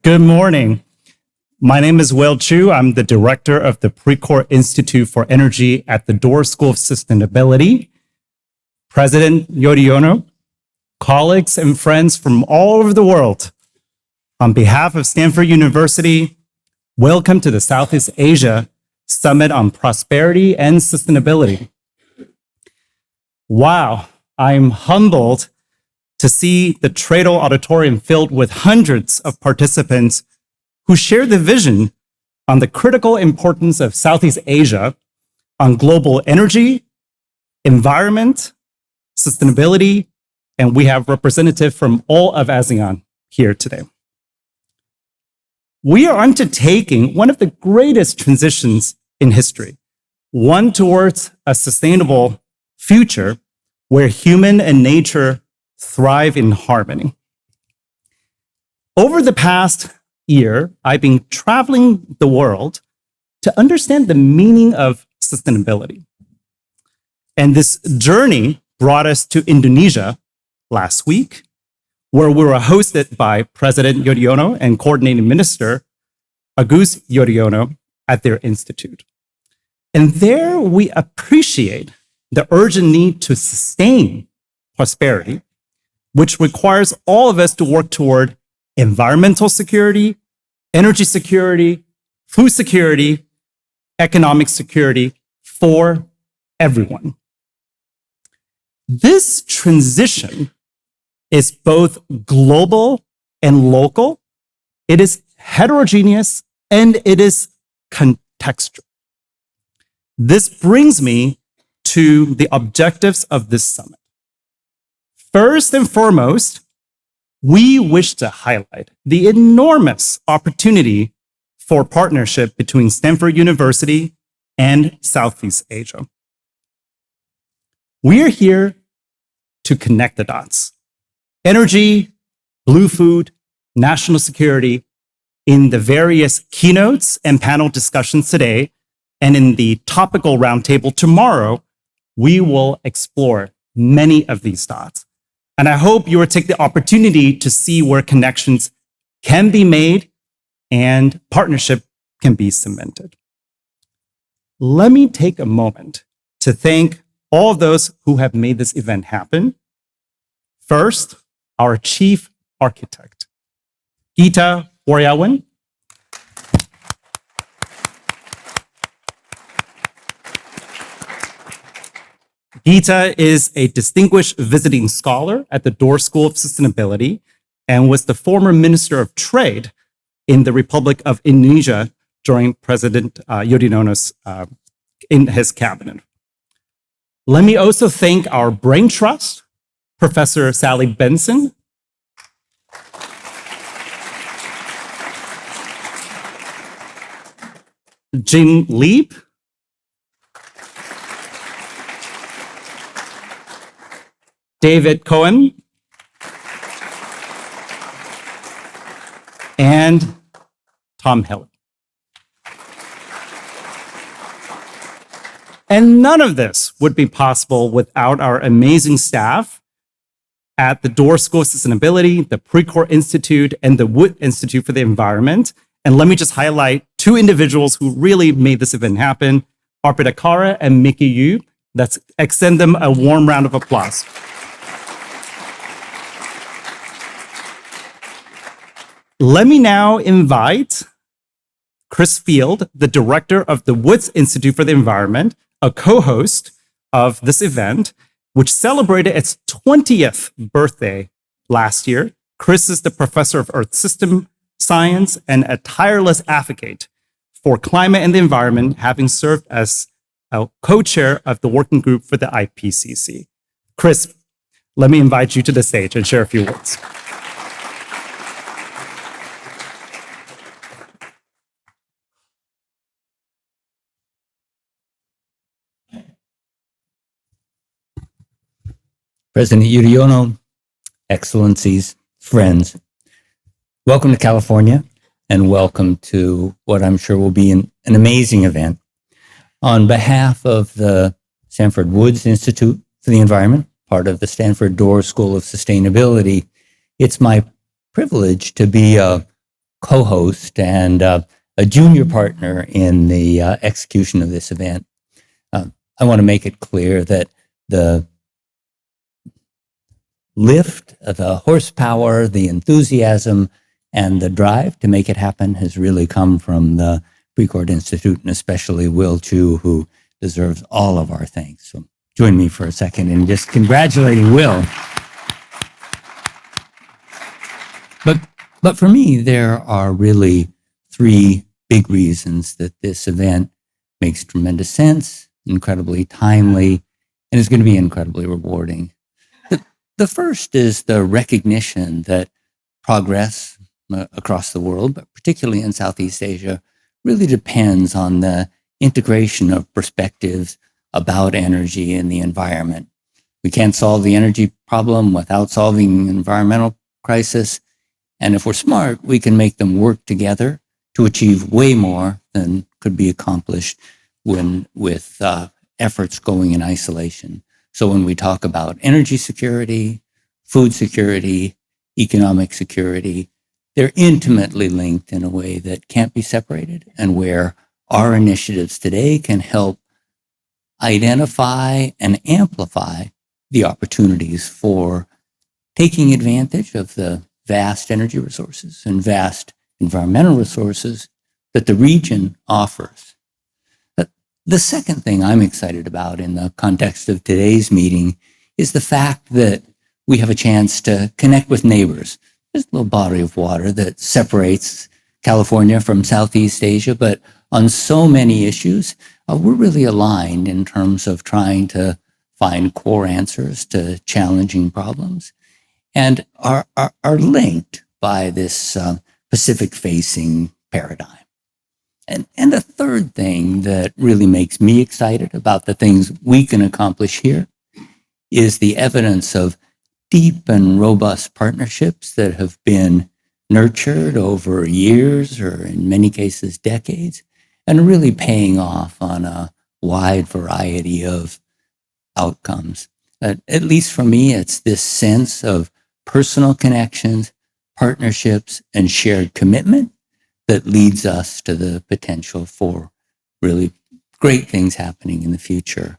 Good morning. My name is Chueh. I'm the director of the Precourt Institute for Energy at the Doerr School of Sustainability. President Yudhoyono, colleagues and friends from all over the world, on behalf of Stanford University, welcome to the Southeast Asia Summit on Prosperity and Sustainability. Wow, I'm humbled to see the Tradle Auditorium filled with hundreds of participants who share the vision on the critical importance of Southeast Asia on global energy, environment, sustainability, and we have representatives from all of ASEAN here today. We are undertaking one of the greatest transitions in history, one towards a sustainable future where human and nature thrive in harmony. Over the past year, I've been traveling the world to understand the meaning of sustainability. And this journey brought us to Indonesia last week, where we were hosted by President Yudhoyono and Coordinating Minister Agus Yudhoyono at their institute. And there we appreciate the urgent need to sustain prosperity, which requires all of us to work toward environmental security, energy security, food security, economic security for everyone. This transition is both global and local. It is heterogeneous and it is contextual. This brings me to the objectives of this summit. First and foremost, we wish to highlight the enormous opportunity for partnership between Stanford University and Southeast Asia. We are here to connect the dots. Energy, blue food, national security, in the various keynotes and panel discussions today, and in the topical roundtable tomorrow, we will explore many of these dots. And I hope you will take the opportunity to see where connections can be made and partnership can be cemented. Let me take a moment to thank all those who have made this event happen. First, our chief architect, Gita Waryawan. Gita is a distinguished visiting scholar at the Doerr School of Sustainability and was the former Minister of Trade in the Republic of Indonesia during President Yudhoyono's in his cabinet. Let me also thank our brain trust, Professor Sally Benson, Jim Lieb, David Cohen, and Tom Heller. And none of this would be possible without our amazing staff at the Doerr School of Sustainability, the Precourt Institute, and the Wood Institute for the Environment. And let me just highlight two individuals who really made this event happen, Arpita Kara and Mickey Yu. Let's extend them a warm round of applause. Let me now invite Chris Field, the director of the Woods Institute for the Environment, a co-host of this event, which celebrated its 20th birthday last year. Chris is the professor of Earth System Science and a tireless advocate for climate and the environment, having served as a co-chair of the working group for the IPCC. Chris, let me invite you to the stage and share a few words. President Yudhoyono, Excellencies, friends, welcome to California and welcome to what I'm sure will be an amazing event. On behalf of the Stanford Woods Institute for the Environment, part of the Stanford Doerr School of Sustainability, it's my privilege to be a co-host and a junior partner in the execution of this event. I want to make it clear that the lift, the horsepower, the enthusiasm, and the drive to make it happen has really come from the Precourt Institute, and especially Will Chueh, who deserves all of our thanks. So join me for a second in just congratulating Will. But for me, there are really three big reasons that this event makes tremendous sense, incredibly timely, and is going to be incredibly rewarding. The first is the recognition that progress across the world, but particularly in Southeast Asia, really depends on the integration of perspectives about energy and the environment. We can't solve the energy problem without solving the environmental crisis. And if we're smart, we can make them work together to achieve way more than could be accomplished with efforts going in isolation. So when we talk about energy security, food security, economic security, they're intimately linked in a way that can't be separated, and where our initiatives today can help identify and amplify the opportunities for taking advantage of the vast energy resources and vast environmental resources that the region offers. The second thing I'm excited about in the context of today's meeting is the fact that we have a chance to connect with neighbors. There's a little body of water that separates California from Southeast Asia, but on so many issues, we're really aligned in terms of trying to find core answers to challenging problems, and are linked by this Pacific-facing paradigm. And the third thing that really makes me excited about the things we can accomplish here is the evidence of deep and robust partnerships that have been nurtured over years, or in many cases decades, and really paying off on a wide variety of outcomes. At least for me, it's this sense of personal connections, partnerships, and shared commitment that leads us to the potential for really great things happening in the future.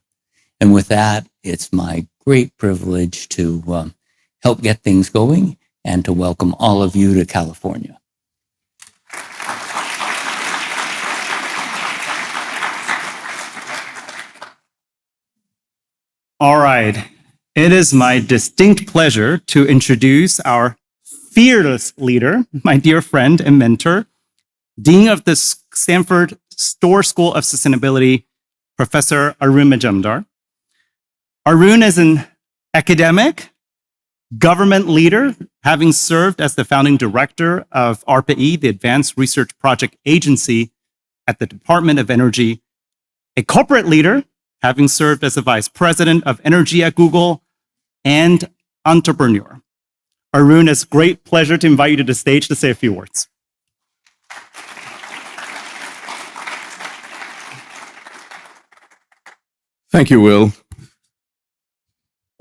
And with that, it's my great privilege to help get things going and to welcome all of you to California. All right. It is my distinct pleasure to introduce our fearless leader, my dear friend and mentor, Dean of the Stanford Doerr School of Sustainability, Professor Arun Majumdar. Arun is an academic, government leader, having served as the founding director of ARPA-E, the Advanced Research Project Agency at the Department of Energy, a corporate leader, having served as the vice president of energy at Google, and entrepreneur. Arun, it's a great pleasure to invite you to the stage to say a few words. Thank you, Will.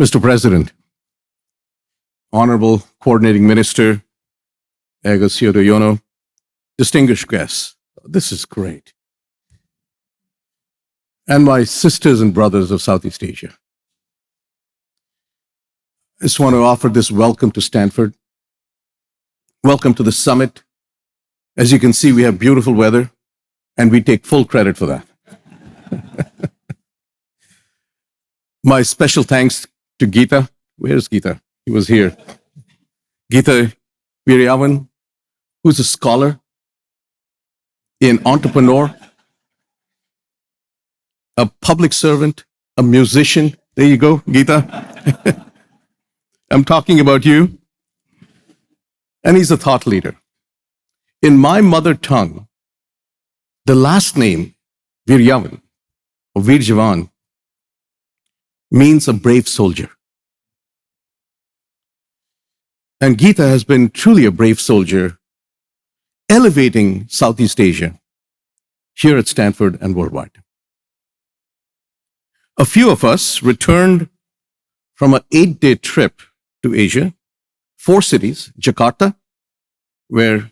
Mr. President, Honorable Coordinating Minister, Yono, distinguished guests, this is great. And my sisters and brothers of Southeast Asia. I just want to offer this welcome to Stanford. Welcome to the summit. As you can see, we have beautiful weather, and we take full credit for that. My special thanks to Geeta. Where's Geeta? He was here. Geeta Veerayavan, who's a scholar, an entrepreneur, a public servant, a musician. There you go, Geeta. I'm talking about you. And he's a thought leader. In my mother tongue, the last name, Veerayavan, or Veer Jawan, means a brave soldier. And Geeta has been truly a brave soldier, elevating Southeast Asia here at Stanford and worldwide. A few of us returned from an 8-day trip to Asia, 4 cities, Jakarta, where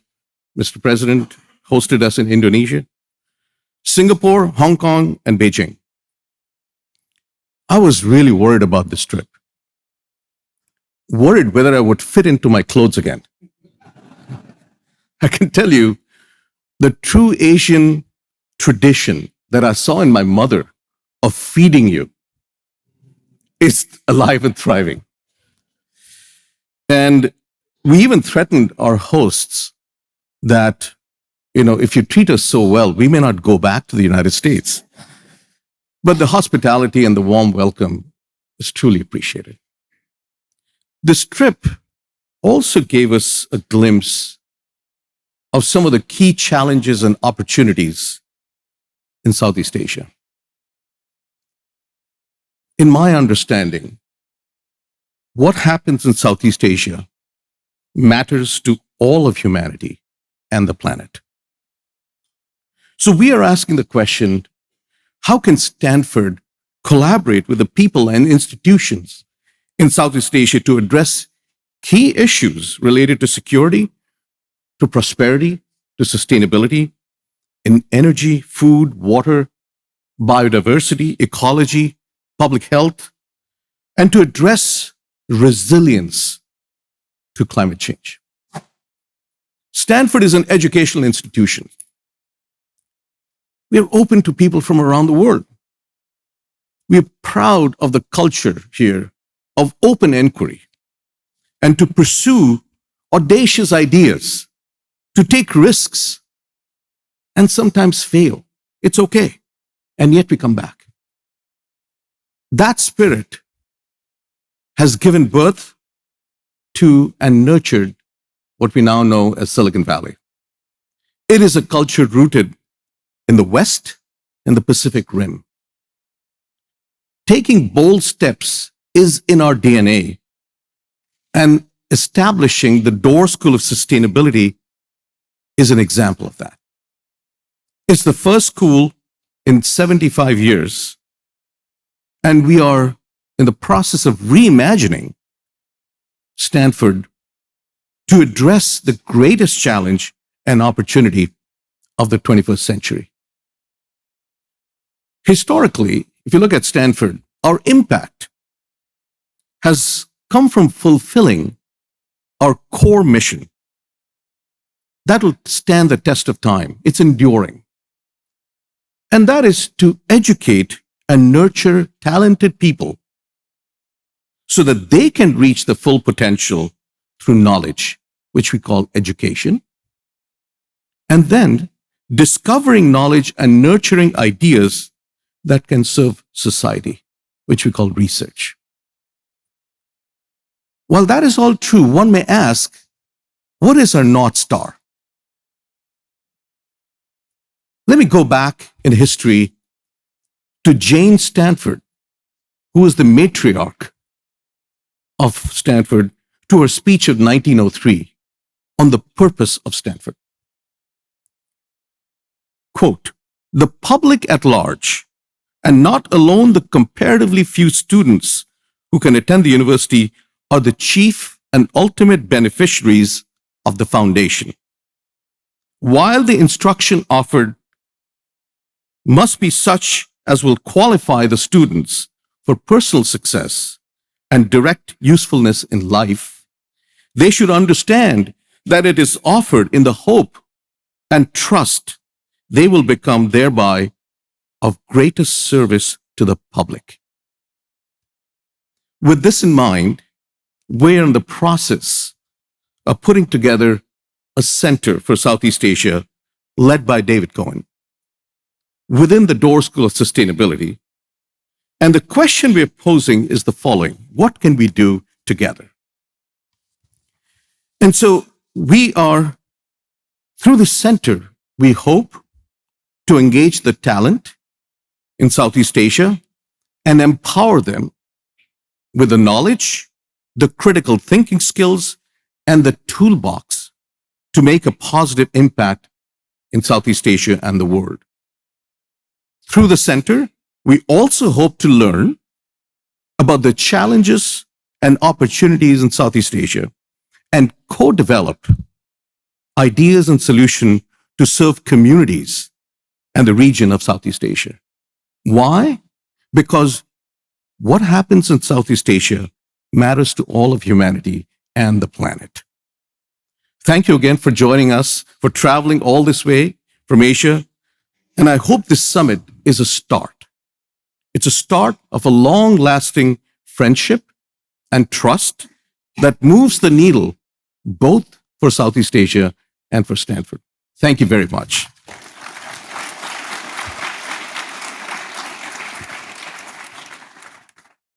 Mr. President hosted us in Indonesia, Singapore, Hong Kong, and Beijing. I was really worried about this trip. Worried whether I would fit into my clothes again. I can tell you, the true Asian tradition that I saw in my mother of feeding you is alive and thriving. And we even threatened our hosts that, if you treat us so well, we may not go back to the United States. But the hospitality and the warm welcome is truly appreciated. This trip also gave us a glimpse of some of the key challenges and opportunities in Southeast Asia. In my understanding, what happens in Southeast Asia matters to all of humanity and the planet. So we are asking the question, how can Stanford collaborate with the people and institutions in Southeast Asia to address key issues related to security, to prosperity, to sustainability, in energy, food, water, biodiversity, ecology, public health, and to address resilience to climate change? Stanford is an educational institution. We are open to people from around the world. We are proud of the culture here of open inquiry and to pursue audacious ideas, to take risks and sometimes fail. It's okay. And yet we come back. That spirit has given birth to and nurtured what we now know as Silicon Valley. It is a culture rooted in the West and the Pacific Rim. Taking bold steps is in our DNA, and establishing the Doerr School of Sustainability is an example of that. It's the first school in 75 years, and we are in the process of reimagining Stanford to address the greatest challenge and opportunity of the 21st century. Historically, if you look at Stanford, our impact has come from fulfilling our core mission. That will stand the test of time. It's enduring. And that is to educate and nurture talented people so that they can reach the full potential through knowledge, which we call education, and then discovering knowledge and nurturing ideas that can serve society, which we call research. While that is all true, one may ask, what is our North Star? Let me go back in history to Jane Stanford, who was the matriarch of Stanford, to her speech of 1903 on the purpose of Stanford. Quote, "The public at large, and not alone the comparatively few students who can attend the university, are the chief and ultimate beneficiaries of the foundation. While the instruction offered must be such as will qualify the students for personal success and direct usefulness in life, they should understand that it is offered in the hope and trust they will become thereby of greatest service to the public." With this in mind, we're in the process of putting together a center for Southeast Asia led by David Cohen within the Doerr School of Sustainability. And the question we're posing is the following: what can we do together? And so we are, through the center, we hope to engage the talent in Southeast Asia and empower them with the knowledge, the critical thinking skills, and the toolbox to make a positive impact in Southeast Asia and the world. Through the center, we also hope to learn about the challenges and opportunities in Southeast Asia and co-develop ideas and solutions to serve communities and the region of Southeast Asia. Why? Because what happens in Southeast Asia matters to all of humanity and the planet. Thank you again for joining us, for traveling all this way from Asia. And I hope this summit is a start. It's a start of a long-lasting friendship and trust that moves the needle both for Southeast Asia and for Stanford. Thank you very much.